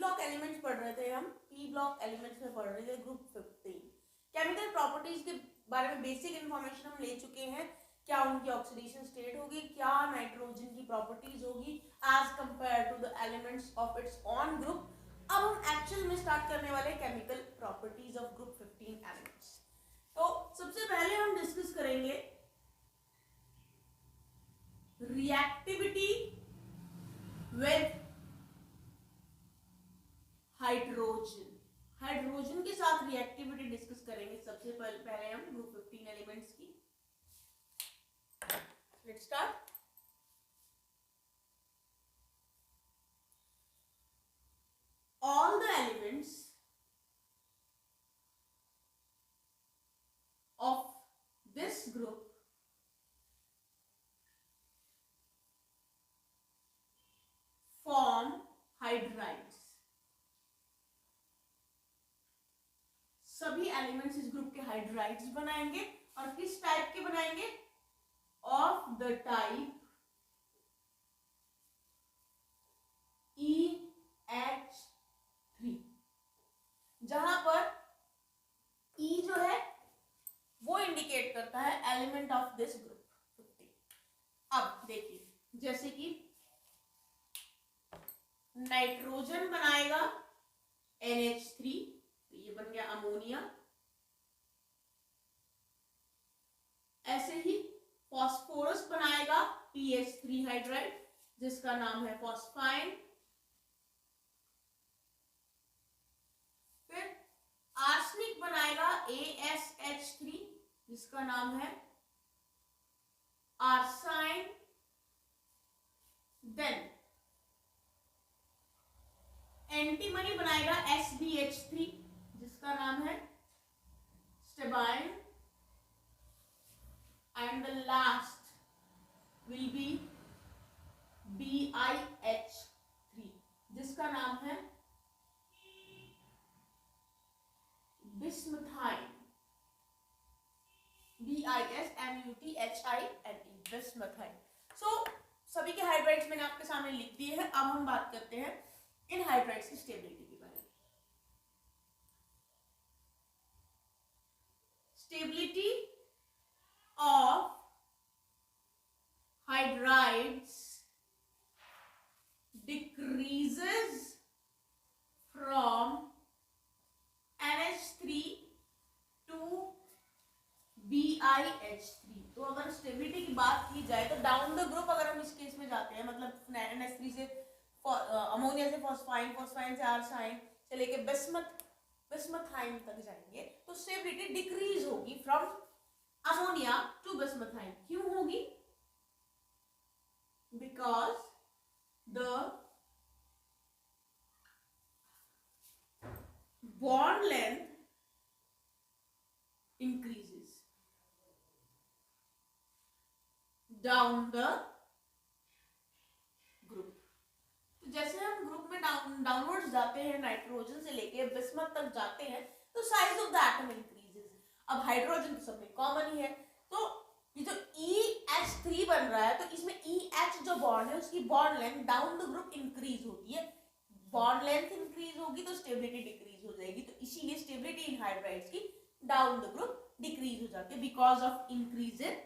Block elements पढ़ रहे थे हम, पी ब्लॉक एलिमेंट्स में पढ़ रहे थे ग्रुप 15। केमिकल प्रॉपर्टीज के बारे में बेसिक इंफॉर्मेशन हम ले चुके हैं, क्या उनकी ऑक्सीडेशन स्टेट होगी, क्या नाइट्रोजन की प्रॉपर्टीज होगी as compare to the elements of its own group. अब हम एक्चुअल में स्टार्ट करने वाले chemical properties of group 15 elements. तो सबसे पहले हम डिस्कस करेंगे रिएक्टिविटी विद हाइड्रोजन। हाइड्रोजन के साथ रिएक्टिविटी डिस्कस करेंगे सबसे पहले हम ग्रुप 15 एलिमेंट्स की। Let's start. All the elements of this group form hydrides। सभी एलिमेंट्स इस ग्रुप के हाइड्राइड्स बनाएंगे, और किस टाइप के बनाएंगे? ऑफ द टाइप EH3, जहां पर E जो है वो इंडिकेट करता है एलिमेंट ऑफ दिस ग्रुप 15। अब देखिए, जैसे कि नाइट्रोजन बनाएगा NH3, तो ये बन गया अमोनिया। ऐसे ही फॉस्फोरस बनाएगा PH3 हाइड्राइड, जिसका नाम है फॉस्फाइन। फिर आर्सेनिक बनाएगा ASH3, जिसका नाम है आर्साइन। देन एंटीमनी बनाएगा SbH3, जिसका नाम है stibine. And the last will be BiH3, जिसका नाम है बिस्मथाइन। BISMUTHINE, बिस्मथाइन। सो सभी के हाइड्राइड्स मैंने आपके सामने लिख दिए हैं। अब हम बात करते हैं इन हाइड्राइड्स की स्टेबिलिटी के बारे में। Stability of hydrides decreases from NH3 to BiH3। तो अगर स्टेबिलिटी की बात की जाए तो डाउन द ग्रुप अगर हम इस केस में जाते हैं, मतलब NH3 से अमोनिया से फॉस्फाइन, फॉस्फाइन से आर्साइन से लेके बिस्मथाइन तक जाएंगे, तो स्टेबिलिटी डिक्रीज होगी फ्रॉम अमोनिया टू बिस्मथाइन। क्यों होगी? Because the bond length increases down the group। तो जैसे हम ग्रुप में डाउनवर्ड्स जाते हैं, नाइट्रोजन से लेके बिस्मथ तक जाते हैं, तो size of the atom increases. अब हाइड्रोजन तो सब में कॉमन ही है, तो ये जो EH3 बन रहा है, तो इसमें EH जो बॉन्ड है उसकी bond length down the group increase होती है। बॉन्ड लेंथ इंक्रीज होगी तो स्टेबिलिटी डिक्रीज हो जाएगी, तो इसीलिए स्टेबिलिटी इन हाइड्राइड्स की डाउन द ग्रुप डिक्रीज हो जाती है because of increase in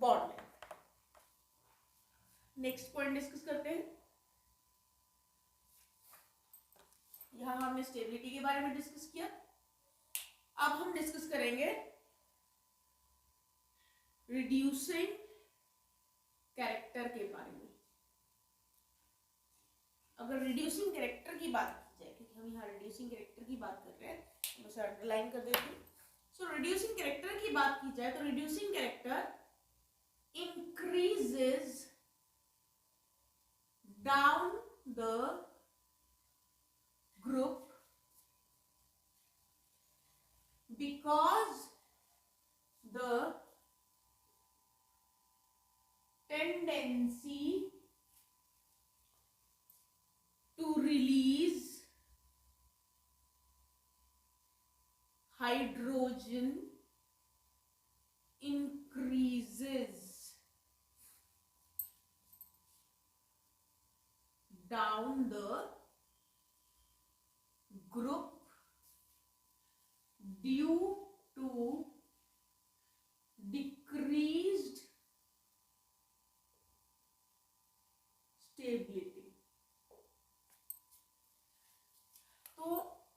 bond length. Next point discuss करते हैं। यहां हमने स्टेबिलिटी के बारे में डिस्कस किया। अब हम डिस्कस करेंगे रिड्यूसिंग कैरेक्टर के बारे में। अगर रिड्यूसिंग कैरेक्टर की बात की जाए, क्योंकि हम यहाँ रिड्यूसिंग कैरेक्टर की बात कर रहे हैं, मैं उसे अंडरलाइन कर देती हूँ। सो रिड्यूसिंग कैरेक्टर की बात की जाए तो reducing character increases down the group because the tendency to release hydrogen increases down the group due to decreased stability। तो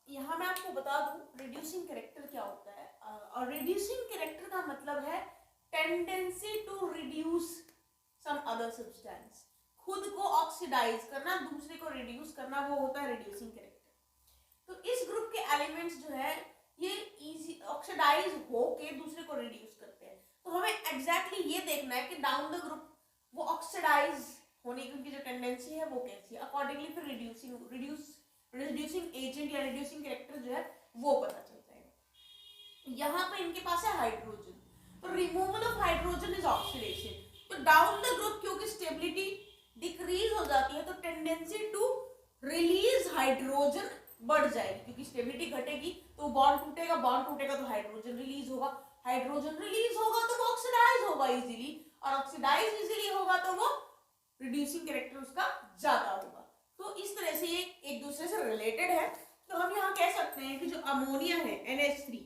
यहां मैं आपको बता दूं रिड्यूसिंग कैरेक्टर क्या होता है। और रिड्यूसिंग कैरेक्टर का मतलब है tendency to reduce some other substance, खुद को ऑक्सीडाइज करना, दूसरे को रिड्यूस करना, वो होता है रिड्यूसिंग कैरेक्टर। तो इस ग्रुप के एलिमेंट्स जो है ये इजी ऑक्सीडाइज होके दूसरे को रिड्यूस करते हैं। तो हमें एग्जैक्टली ये देखना है कि डाउन द ग्रुप वो ऑक्सीडाइज होने की उनकी जो टेंडेंसी है वो कैसी है, अकॉर्डिंगली फिर रिड्यूसिंग एजेंट या रिड्यूसिंग कैरेक्टर जो है वो पता चल जाएगा। यहाँ पे इनके पास है हाइड्रोजन, तो removal of hydrogen is oxidation. तो डाउन द ग्रुप क्योंकि स्टेबिलिटी डिक्रीज हो जाती है तो टेंडेंसी टू रिलीज हाइड्रोजन बढ़ जाएगी, क्योंकि स्टेबिलिटी घटेगी तो बॉन्ड टूटेगा, बॉन्ड टूटेगा तो हाइड्रोजन रिलीज होगा, हाइड्रोजन रिलीज होगा तो वो ऑक्सीडाइज होगा इजीली, और ऑक्सीडाइज इजीली होगा तो वो रिड्यूसिंग कैरेक्टर उसका ज्यादा होगा। तो इस तरह से ये एक दूसरे से रिलेटेड है। तो हम यहाँ कह सकते हैं कि जो अमोनिया है NH3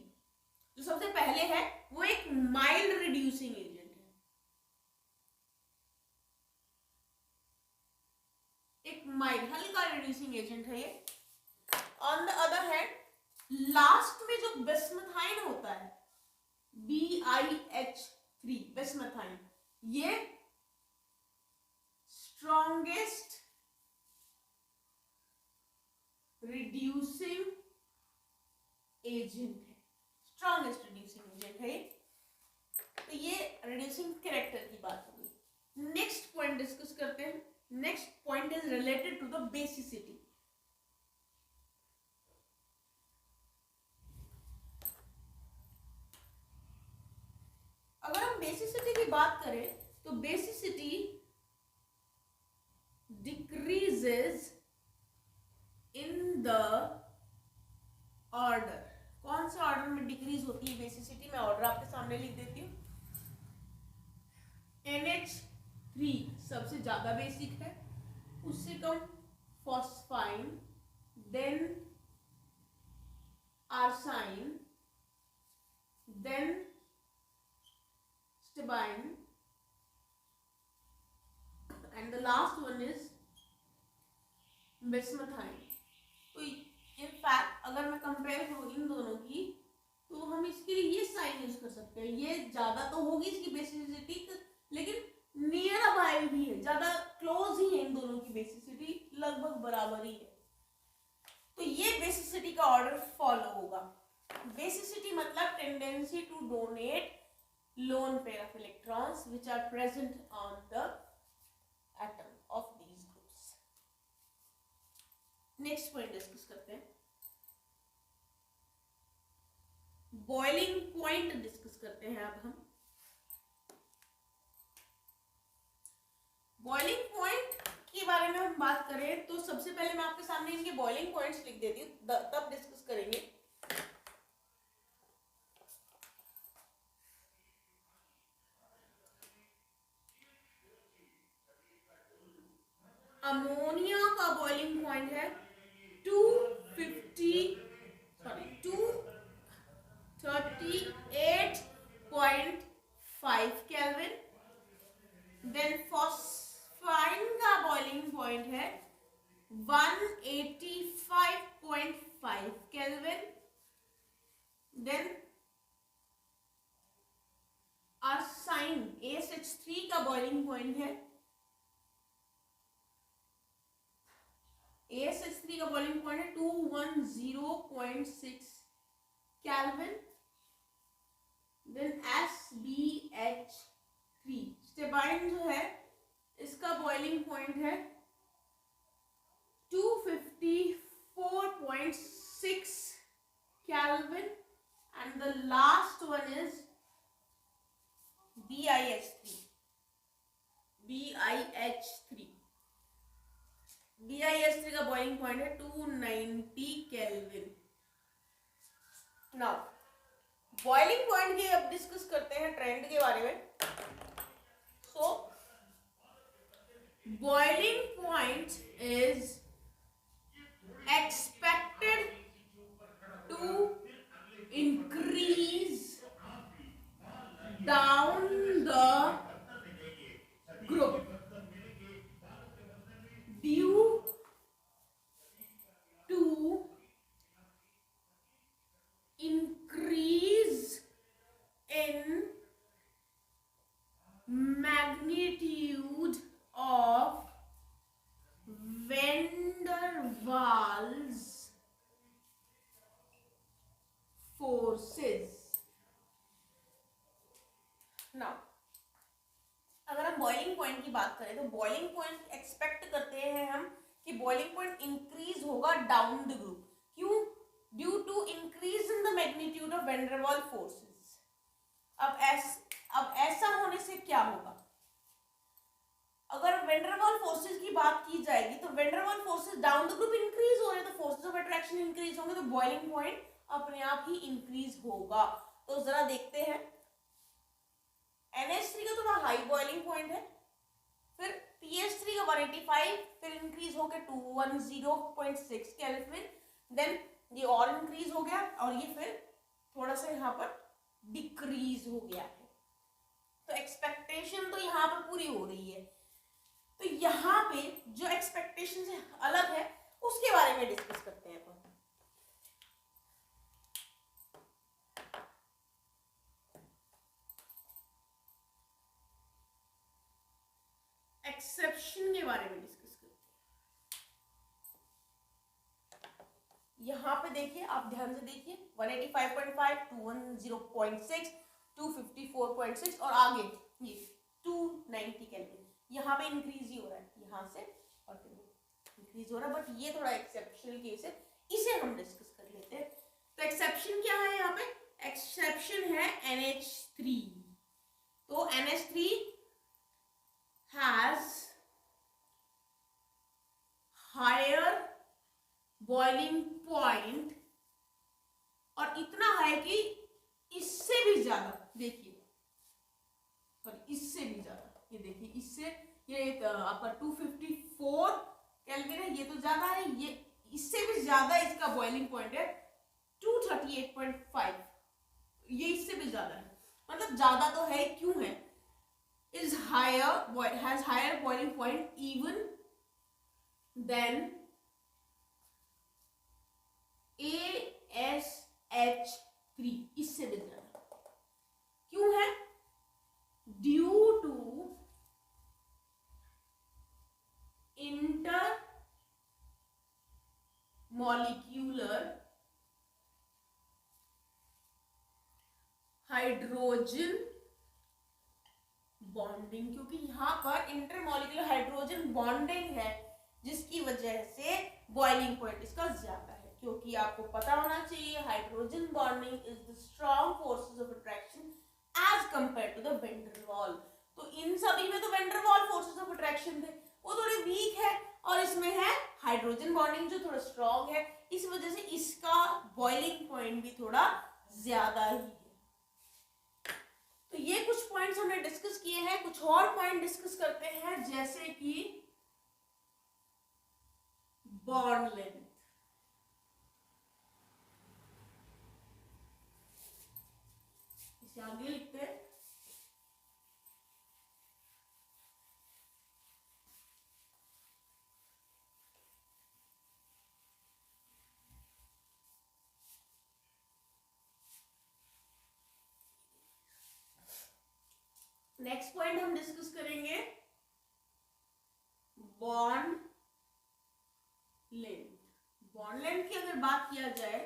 जो सबसे पहले है वो एक माइल्ड रिड्यूसिंग एजेंट है, एक माइल्ड हल्का रिड्यूसिंग एजेंट है ये। On the other hand last में जो बिस्मथाइन होता है BiH3 बिस्मथाइन, ये स्ट्रॉन्गेस्ट रिड्यूसिंग एजेंट है, स्ट्रॉन्गेस्ट रिड्यूसिंग एजेंट है। तो ये रिड्यूसिंग कैरेक्टर की बात होगी। नेक्स्ट पॉइंट डिस्कस करते हैं। Next point is related to the basicity. अगर हम बेसिसिटी की बात करें तो basicity decreases in the order. कौन से ऑर्डर में डिक्रीज होती है बेसिसिटी? मैं ऑर्डर आपके सामने लिख देती हूँ। NH3 सबसे ज्यादा बेसिक है, उससे कम phosphine, then arsine, then stibine, and the last one is bismuthine. तो इनफैक्ट अगर मैं कंपेयर करूँ इन दोनों की तो हम इसके लिए ये साइन यूज कर सकते हैं। ये ज्यादा तो होगी इसकी बेसिसिटी, लेकिन नियर अबाउट भी है, ज्यादा क्लोज ही है, इन दोनों की बेसिसिटी लगभग बराबर ही है। तो ये बेसिसिटी का ऑर्डर फॉलो होगा। बेसिसिटी मतलब tendency to donate lone pair of electrons which are present on the atom of these groups. Next point discuss करते हैं। बॉइलिंग पॉइंट डिस्कस करते हैं अब हम। बॉइलिंग पॉइंट के बारे में हम बात करें तो सबसे पहले मैं आपके सामने इनके बॉइलिंग पॉइंट्स लिख देती हूँ, तब डिस्कस करेंगे। अमोनिया का बॉइलिंग पॉइंट है 238.5 केल्विन। देन फॉस्फाइन का बॉइलिंग पॉइंट है 185.5 केल्विन। देन आर्साइन ASH3 का बॉइलिंग पॉइंट है ASH3 का बॉइलिंग पॉइंट है 210.6 केल्विन। देन SbH3 स्टेबाइन जो है इसका बॉइलिंग पॉइंट है 254.6 kelvin and the last one is BiH3 का बॉइलिंग पॉइंट है 290 केल्विन। नाउ बॉइलिंग पॉइंट के अब डिस्कस करते हैं ट्रेंड के बारे में। सो boiling point is expected Charles forces। Now अगर हम बॉइलिंग पॉइंट की बात करें तो बॉइलिंग पॉइंट एक्सपेक्ट करते हैं हम कि बॉइलिंग पॉइंट इंक्रीज होगा डाउन द ग्रुप। क्यों? Due to increase in the magnitude of van der Waal forces. अब ऐसा होने से क्या होगा? अगर वैन डेर वाल फोर्सेस की बात की जाएगी तो van der Waal forces down the group increase हो रहे हैं, तो फोर्सेस ऑफ अट्रैक्शन इंक्रीज होंगे, तो बॉइलिंग पॉइंट अपने आप ही इंक्रीज होगा। तो जरा देखते हैं, NH3 का थोड़ा हाई बॉइलिंग पॉइंट है, फिर PH3 का 185, फिर इंक्रीज हो गया 210.6 केल्विन, देन ये और इंक्रीज हो गया और ये फिर थोड़ा सा यहाँ पर डिक्रीज हो गया है। तो एक्सपेक्टेशन तो यहाँ पर पूरी हो रही है। तो यहाँ पे जो एक्सपेक्टेशन से अलग है उसके बारे में डिस्कस करते हैं अपन। एक्सेप्शन के बारे में डिस्कस करते हैं। यहाँ पे देखिए, आप ध्यान से देखिए, 185.5, 210.6, 254.6 और आगे ये 290 केल्विन, यहाँ पे इंक्रीज ही हो रहा है, यहाँ से और फिर इंक्रीज हो रहा है, बट ये थोड़ा एक्सेप्शनल केस है, इसे हम डिस्कस कर लेते हैं। तो एक्सेप्शन क्या है यहाँ पे? एक्सेप्शन है NH3। तो NH3 has higher boiling point, और इतना है कि इससे भी ज्यादा, देखिए, और इससे भी ज्यादा, ये देखिए, इससे ये आपका 254 केल्विन है, ये तो ज्यादा है, ये इससे भी ज्यादा इसका बॉइलिंग पॉइंट है 238.5, ये इससे भी ज्यादा है, मतलब ज्यादा तो है, क्यों है? is has higher boiling point even than ASH3, इससे भी ज्यादा। क्यों है? Due to intermolecular hydrogen bonding, क्योंकि यहाँ पर इंटरमॉलिक्यूलर हाइड्रोजन बॉन्डिंग है, जिसकी वजह से बॉइलिंग पॉइंट इसका ज्यादा है। क्योंकि आपको पता होना चाहिए, hydrogen bonding is the strong forces of attraction as compare to the van der Waal. तो इन सभी में तो van der Waal forces of attraction थे, वो थोड़े वीक है, और इसमें है हाइड्रोजन बॉन्डिंग जो थोड़ा स्ट्रॉन्ग है, इस वजह से इसका बॉइलिंग पॉइंट भी थोड़ा ज्यादा ही है। तो ये कुछ पॉइंट्स हमने डिस्कस किए हैं। कुछ और पॉइंट डिस्कस करते हैं, जैसे कि बॉन्ड लेंथ। इसे आगे लिखते हैं। नेक्स्ट पॉइंट हम डिस्कस करेंगे बॉन्ड लेंथ। बॉन्ड लेंथ की अगर बात किया जाए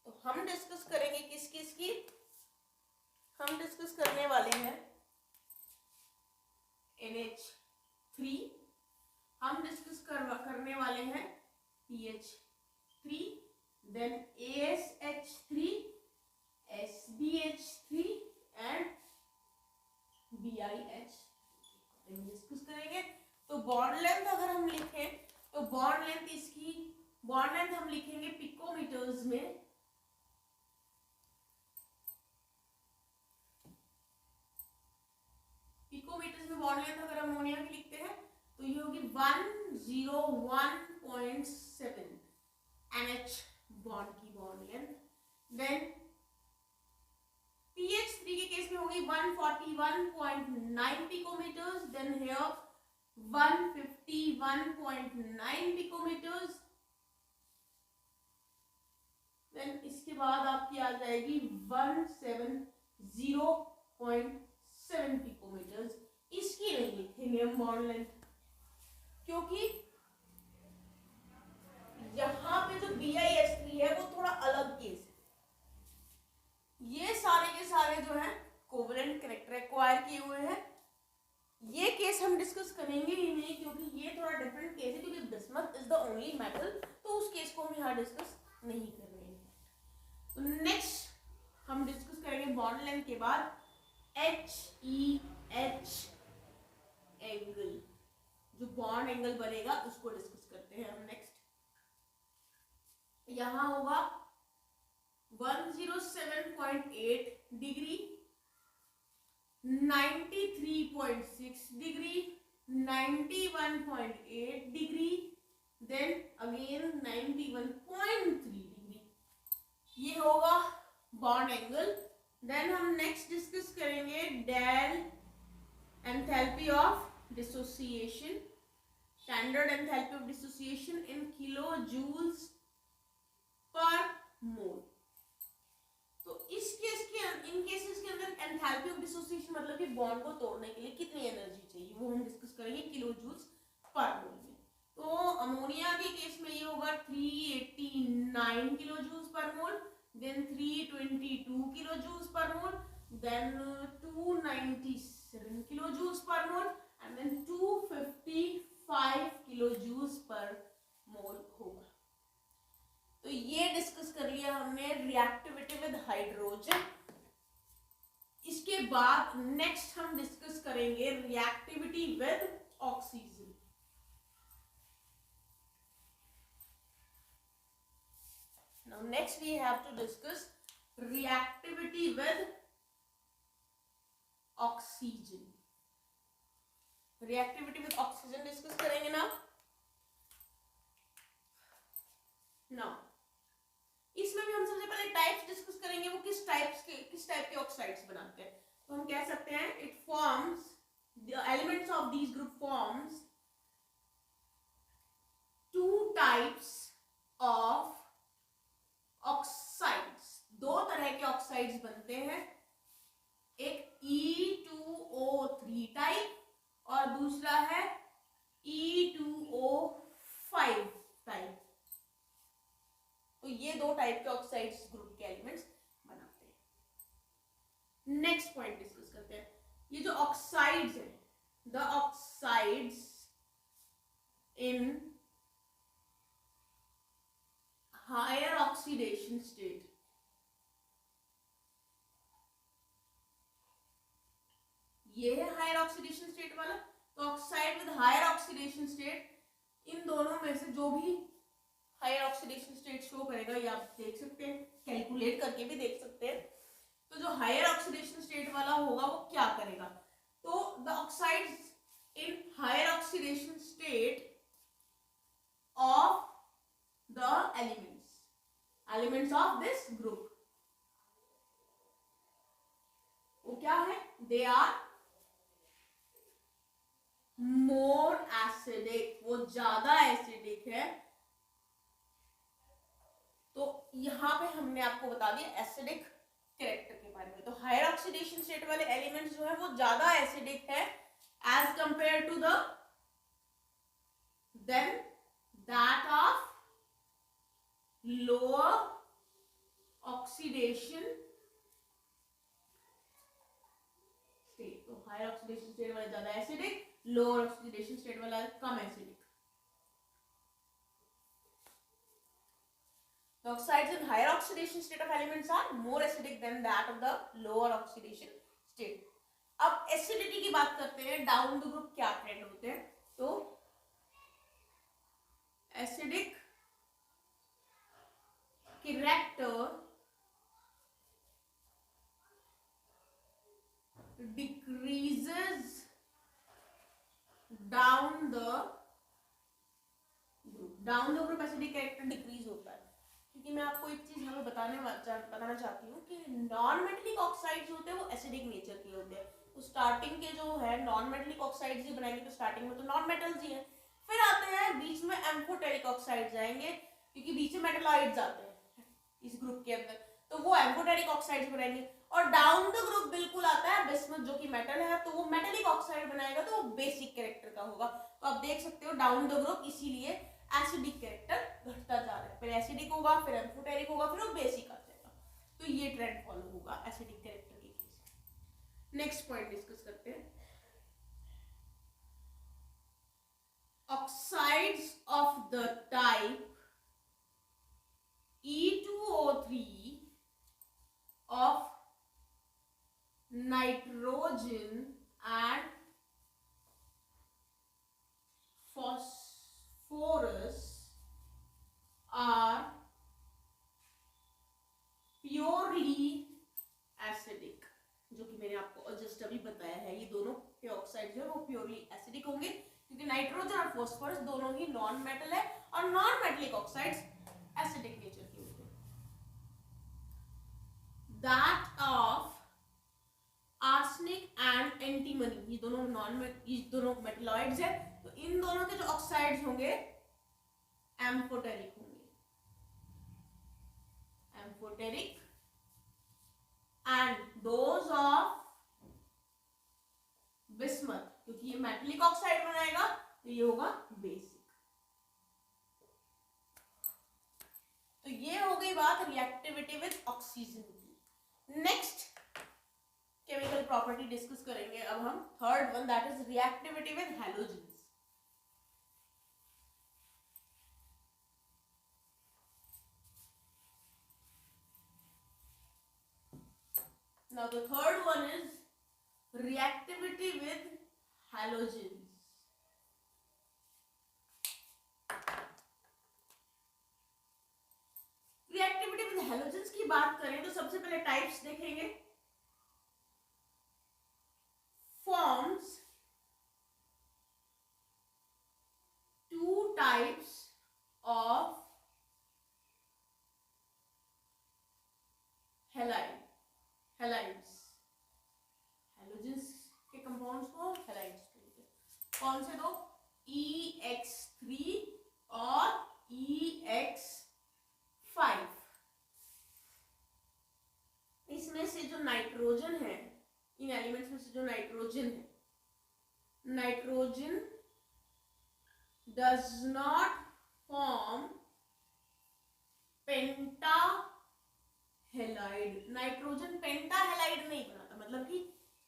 तो हम डिस्कस करेंगे किस किस की? हम डिस्कस करने वाले हैं NH3, हम डिस्कस करने वाले हैं PH3, then ASH3, SBH3 and BiH discuss करेंगे। तो बॉन्ड लेंथ अगर हम लिखें तो बॉन्ड लेंथ हम लिखेंगे पिकोमीटर्स में। पिकोमीटर्स में बॉन्ड लेंथ अगर अमोनिया की लिखते हैं तो ये होगी 101.7 NH बॉन्ड की बॉन्ड लेंथ। देन PH3 के केस में होगी 141.9 picometres, then here 151.9 picometres, then इसके बाद आपकी आ जाएगी 170.7 पिकोमीटर्स। इसकी नहीं लिखेंगे हम बॉन्ड लेंथ, क्योंकि द ओनली मेटल, तो उस केस को हम यहाँ डिस्कस नहीं कर रहे हैं। तो नेक्स्ट हम डिस्कस करेंगे बॉन्ड लेंथ के बाद HEH एंगल, जो बॉन्ड एंगल बनेगा उसको डिस्कस करते हैं हम नेक्स्ट। यहां होगा 107.8 degree, 93.6 degree, 91.8 degree, then again 91.3 degree, ये होगा बॉन्ड एंगल। देन हम नेक्स्ट डिस्कस करेंगे del enthalpy of dissociation, standard enthalpy of dissociation in kilo joules per mole. तो इस केस के इन केसेस के अंदर एंथैल्पी ऑफ डिसोसिएशन मतलब कि बॉन्ड को तोड़ने के लिए कितनी एनर्जी चाहिए वो हम डिस्कस करेंगे किलो जूल्स पर मोल में। तो अमोनिया के केस में ये होगा 389 kilo joules per mole, then 322 kilo joules per mole, then 297 kilo joules per mole and then 255 kilo joules per mole होगा। तो ये डिस्कस कर लिया हमने रिएक्टिविटी विद हाइड्रोजन। इसके बाद नेक्स्ट हम डिस्कस करेंगे reactivity with oxygen. Now next we have to discuss reactivity with oxygen. Reactivity with oxygen discuss करेंगे ना। इसमें भी हम सबसे पहले टाइप्स डिस्कस करेंगे, वो किस टाइप के ऑक्साइड्स बनाते हैं। तो हम कह सकते हैं it forms the elements of these group forms two types of oxides. दो तरह के ऑक्साइड्स बनते हैं, एक E2O3 टाइप और दूसरा है E2O5 टाइप। तो ये दो टाइप के ऑक्साइड्स ग्रुप के एलिमेंट्स बनाते हैं। नेक्स्ट पॉइंट डिस्कस करते हैं, ये जो ऑक्साइड्स हैं, the oxides in higher oxidation state. ये है हायर ऑक्सीडेशन स्टेट वाला। तो oxide with higher oxidation state, इन दोनों में से जो भी हायर ऑक्सीडेशन स्टेट शो करेगा, ये आप देख सकते हैं, कैलकुलेट करके भी देख सकते हैं। तो जो हायर ऑक्सीडेशन स्टेट वाला होगा वो क्या करेगा, तो the oxides in higher oxidation state of the elements of this group, वो क्या है, दे आर मोर एसिडिक, वो ज्यादा एसिडिक है। तो यहां पे हमने आपको बता दिया एसिडिक कैरेक्टर के बारे में। तो हायर ऑक्सीडेशन स्टेट वाले एलिमेंट्स जो है वो ज्यादा एसिडिक है as compare to the then that of lower oxidation state. तो हायर ऑक्सीडेशन स्टेट वाले ज्यादा एसिडिक, लोअर ऑक्सीडेशन स्टेट वाला कम acidic. The oxides in higher oxidation state of elements are more acidic than that of the lower oxidation state. अब acidity की बात करते हैं, डाउन द ग्रुप क्या ट्रेंड होते हैं। तो acidic character decreases down the group acidic character decrease होता है। क्योंकि मैं आपको एक चीज हमें बताना चाहती हूँ कि नॉन मेटेलिक ऑक्साइड्स होते हैं वो एसिडिक नेचर के होते हैं। तो स्टार्टिंग के जो है नॉन मेटेलिक ऑक्साइड्स ही बनाएंगे, तो स्टार्टिंग में तो नॉन मेटल्स ही हैं। फिर आते हैं बीच में एम्फोटेरिक ऑक्साइड्स आएंगे, क्योंकि बीच में मेटलॉइड्स आते हैं इस ग्रुप के अंदर, तो वो एम्फोटेरिक ऑक्साइड्स बनाएंगे। और डाउन द ग्रुप बिल्कुल आता है बिस्मथ, जो कि मेटल है, तो वो मेटेलिक ऑक्साइड बनाएगा, तो वो बेसिक कैरेक्टर का होगा। तो आप देख सकते हो डाउन द ग्रुप इसीलिए एसिडिक कैरेक्टर घटता जा रहा है, फिर एसिडिक होगा, फिर एम्फोटेरिक होगा, फिर वो बेसिक आ जाएगा। तो ये ट्रेंड फॉलो होगा एसिडिक कैरेक्टर के केस। नेक्स्ट पॉइंट डिस्कस करते हैं, oxides of the type E2O3 of nitrogen and phosphorus are purely acidic, जो कि मैंने आपको जस्ट अभी बताया है। ये दोनों के ऑक्साइड जो है वो प्योरली एसिडिक होंगे, क्योंकि नाइट्रोजन और फॉस्फोरस दोनों ही नॉन मेटल है और non metallic oxides acidic nature के होते हैं। That of arsenic and antimony, ये दोनों मेटलॉइड्स है, तो इन दोनों के जो ऑक्साइड्स होंगे एम्फोटेरिक होंगे, amphoteric, and those of bismuth, क्योंकि ये मेटलिक ऑक्साइड बनाएगा तो ये होगा बेसिक। तो ये हो गई बात रिएक्टिविटी विद ऑक्सीजन की। नेक्स्ट केमिकल प्रॉपर्टी डिस्कस करेंगे अब हम, third one, that is reactivity with halogens. Now the third one is reactivity with halogens. Reactivity with halogens की बात करें तो सबसे पहले टाइप्स देखेंगे। Forms two types of halide, halides, halogens के कंपाउंड्स को हैलाइड्स कहते हैं। कौन से दो? EX3 और EX5। इसमें से जो नाइट्रोजन है, इन एलिमेंट्स में से जो नाइट्रोजन है, nitrogen does not form penta halide, nitrogen penta halide नहीं बनाता, मतलब कि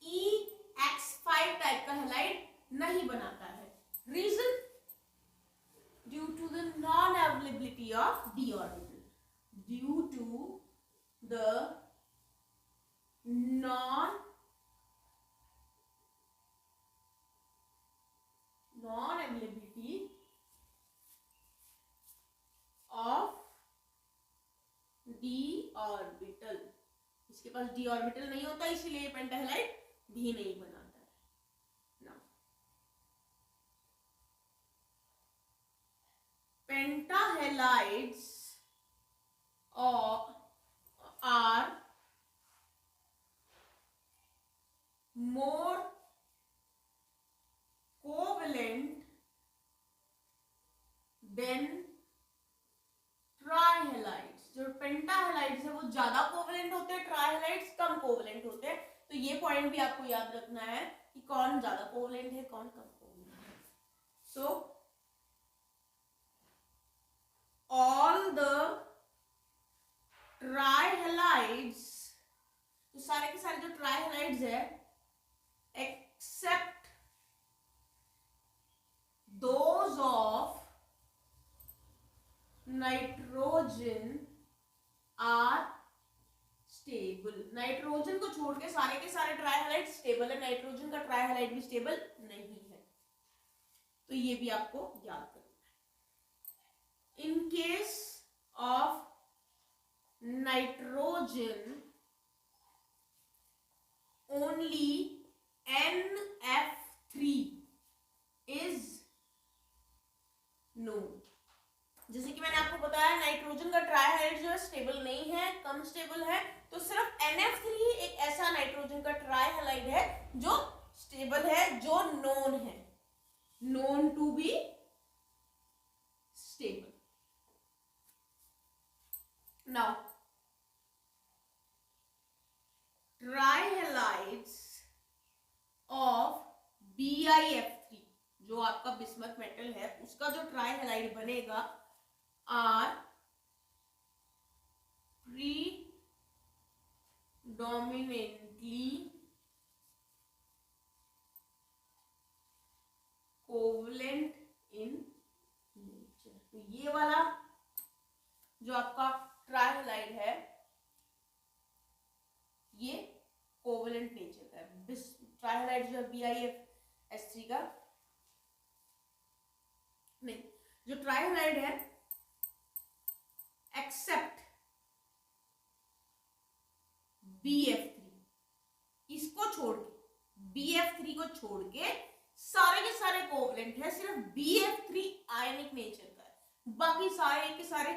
EX5 टाइप का हेलाइड नहीं बनाता है। Reason? Due to the non availability of d orbital, due to the non availability of d orbital. इसके पास d ऑर्बिटल नहीं होता, इसीलिए पेंटाहेलाइड भी नहीं बनाता है। Now pentahalides are more covalent than trihalides. जो पेंटाहेलाइड्स है वो ज्यादा कोवेलेंट होते हैं, ट्राइहेलाइड्स कम कोवेलेंट होते हैं। तो ये पॉइंट भी आपको याद रखना है कि कौन ज्यादा कोवेलेंट है, कौन कम कोवेलेंट है। सो ऑल द ट्राइहेलाइड्स, तो सारे के सारे जो ट्राइहेलाइड्स है, except those of nitrogen are stable. Nitrogen को छोड़ के सारे ट्राइहेलाइड स्टेबल है, नाइट्रोजन का ट्राइहेलाइड भी स्टेबल नहीं है। तो ये भी आपको याद करना है। In case of nitrogen only NF3 is known. जैसे कि मैंने आपको बताया नाइट्रोजन का ट्राइहाइड्राइड जो है स्टेबल नहीं है, कम स्टेबल है, तो सिर्फ NF3 एक ऐसा नाइट्रोजन का ट्राइहाइड्राइड है जो स्टेबल है, जो नोन है, known to be stable. Now trihydrides of BiF3, जो आपका बिस्मथ मेटल है उसका जो ट्राइहाइड्राइड बनेगा आर predominantly covalent in जो आपका ट्राइहलाइड है ये कोवेलेंट नेचर का है। ट्राइहलाइड जो है BiFS3 का नहीं, जो ट्राइहलाइड है एक्सेप्ट BF3, इसको छोड़ के BF3 को छोड़ के सारे के सारे कोवेलेंट है, सिर्फ BF3 आयनिक नेचर का है। बाकी सारे के सारे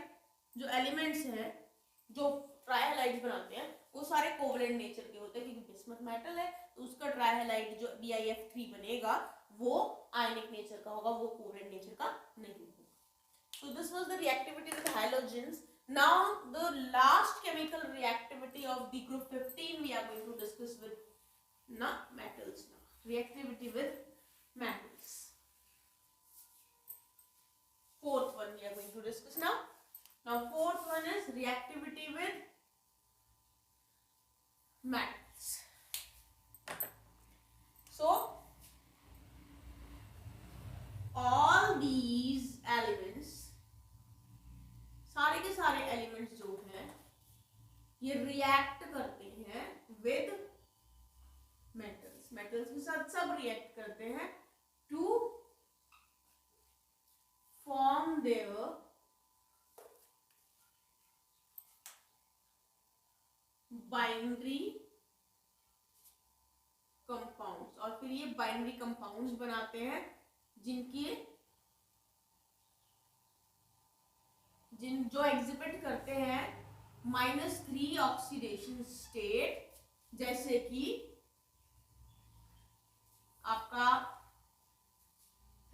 जो एलिमेंट्स हैं जो ट्राइहलाइड बनाते हैं वो सारे कोवेलेंट नेचर के होते हैं, क्योंकि बिस्मथ मेटल है तो उसका ट्राइहलाइड जो BiF3 बनेगा वो आयनिक नेचर का होगा, वो कोवेलेंट नेचर का नहीं होगा। So this was the reactivity with halogens. Now the last chemical reactivity of the group 15 we are going to discuss with metals now. Reactivity with metals. Fourth one we are going to discuss now. Now fourth one is reactivity with metals. So all these elements, सारे के सारे elements जो हैं ये react करते हैं with metals, metals के साथ सब रिएक्ट करते हैं to form their binary compounds, और फिर ये बाइनरी कंपाउंड्स बनाते हैं जो एग्जिबिट करते हैं -3 ऑक्सीडेशन स्टेट, जैसे कि आपका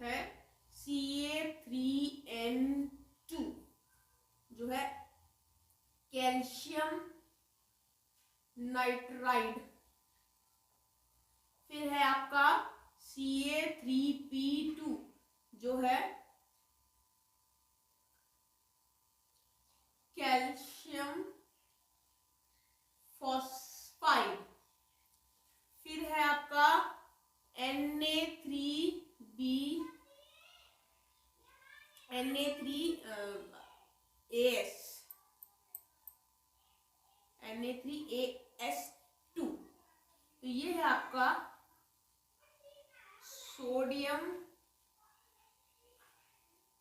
है Ca3N2 जो है कैल्शियम नाइट्राइड, फिर है आपका Ca3P2 जो है कैल्शियम फॉस्फाइड, फिर है आपका Na3AS2, तो ये है आपका सोडियम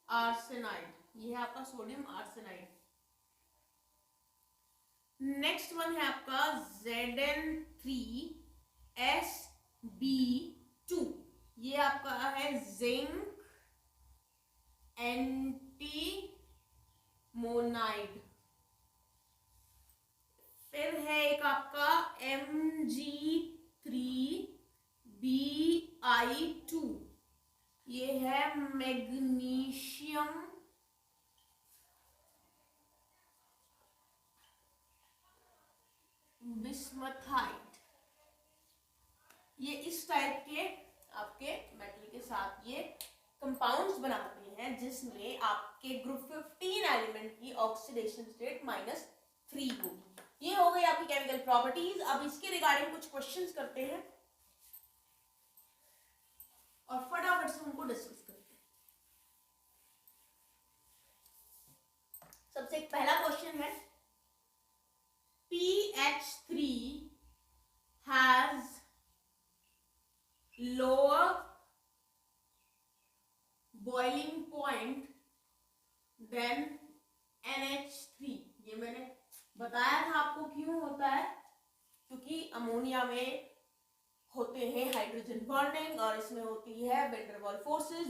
आर्सेनाइड, ये है आपका सोडियम आर्सेनाइड। नेक्स्ट वन है आपका Zn3Sb2, ये आपका है जिंक एंटीमोनाइड, फिर है एक आपका Mg3Bi2, ये है मैग्नीशियम बिस्मथाइड। ये इस टाइप के आपके मेटल के साथ ये कंपाउंड्स बनाते हैं जिसमें आपके ग्रुप 15 एलिमेंट की ऑक्सीडेशन स्टेट -3 होगी। ये हो गई आपकी केमिकल प्रॉपर्टीज। अब इसके रिगार्डिंग कुछ क्वेश्चंस करते हैं और फटाफट से उनको डिस्कस करते हैं। सबसे एक पहला क्वेश्चन है, PH3 has lower boiling point than NH3। ये मैंने बताया था आपको क्यों होता है, क्योंकि अमोनिया में होते हैं हाइड्रोजन बॉन्डिंग और इसमें होती है वेंडरवाल फोर्सेस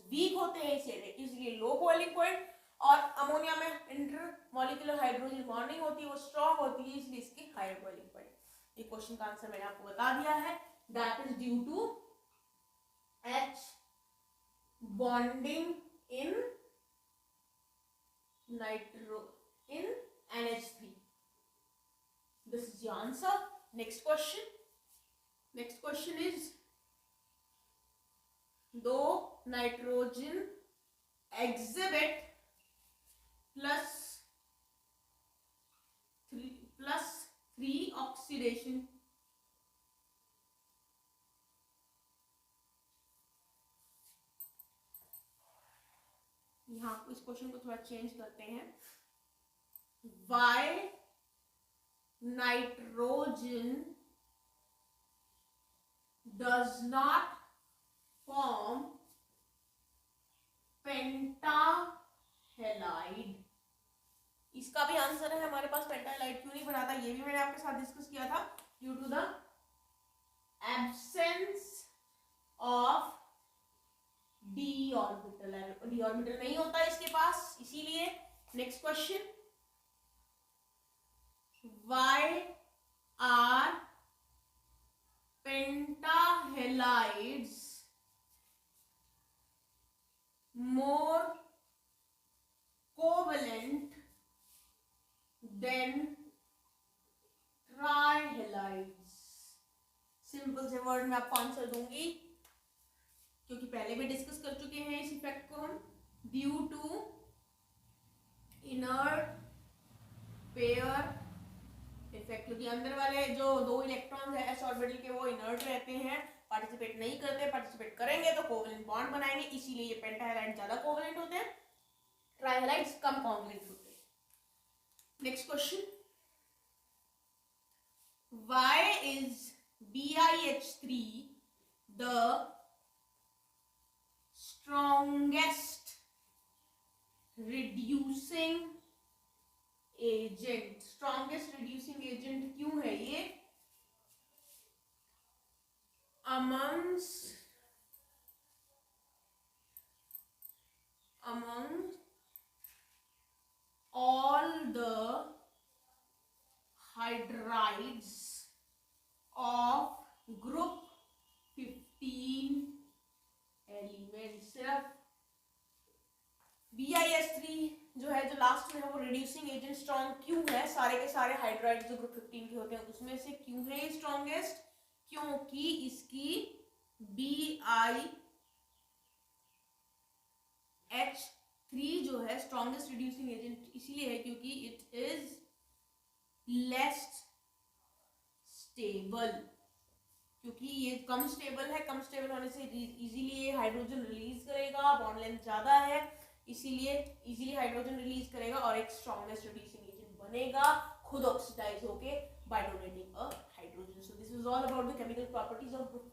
वीक होते हैं इसलिए लो बॉइलिंग पॉइंट, और अमोनिया में इंटरमॉलिक्यूलर हाइड्रोजन बॉन्डिंग होती है वो स्ट्रॉन्ग होती है इसलिए इसकी हायर बॉइलिंग पॉइंट। ये क्वेश्चन का आंसर मैंने आपको बता दिया है, that is due to H bonding in NH3। This is the answer. Next question is, though nitrogen exhibit +3 oxidation यहाँ इस क्वेश्चन को थोड़ा चेंज करते हैं। why nitrogen does not form pentahalide. इसका भी आंसर है हमारे पास, पेंटाहेलाइड क्यों नहीं बनाता, ये भी मैंने आपके साथ डिस्कस किया था। Due to the absence of d orbital, d orbital नहीं होता इसके पास, इसीलिए। Next question, why are pentahalides more covalent than trihalides? Simple से वर्ड में आपको आंसर दूंगी, क्योंकि पहले भी डिस्कस कर चुके हैं इस इफेक्ट को हम। Due to inert pair effect, क्योंकि अंदर वाले जो 2 इलेक्ट्रॉन है एस ऑर्बिटल के वो इनर्ट रहते हैं, पार्टिसिपेट नहीं करते, पार्टिसिपेट करेंगे तो कोवेलेंट बॉन्ड बनाएंगे, इसीलिए ये पेंटाहेलाइड ज्यादा कोवेलेंट होते हैं, ट्राइहेलाइड्स कम कोवेलेंट होते हैं। Next question, why is BiH3 the strongest reducing agent? Strongest reducing agent क्यों है ये? among all the hydrides of group 15 elements, सिर्फ BiH3 जो है, जो लास्ट में है, वो रिड्यूसिंग एजेंट स्ट्रॉन्ग क्यों है? सारे के सारे हाइड्राइड जो ग्रुप 15 के होते हैं उसमें से क्यों है स्ट्रॉन्गेस्ट? क्योंकि इसकी BiH3 जो है स्ट्रॉन्गेस्ट रिड्यूसिंग एजेंट इसलिए है क्योंकि इट इज लेस स्टेबल, क्योंकि ये कम स्टेबल है। कम स्टेबल होने से इजीली ये हाइड्रोजन रिलीज करेगा, बॉन्ड लेंथ ज्यादा है, इसीलिए इजीली हाइड्रोजन रिलीज करेगा और एक स्ट्रॉन्गेस्ट रिड्यूसिंग एजेंट बनेगा, खुद ऑक्सीडाइज होके by donating a hydrogen. So this is all about the chemical properties of group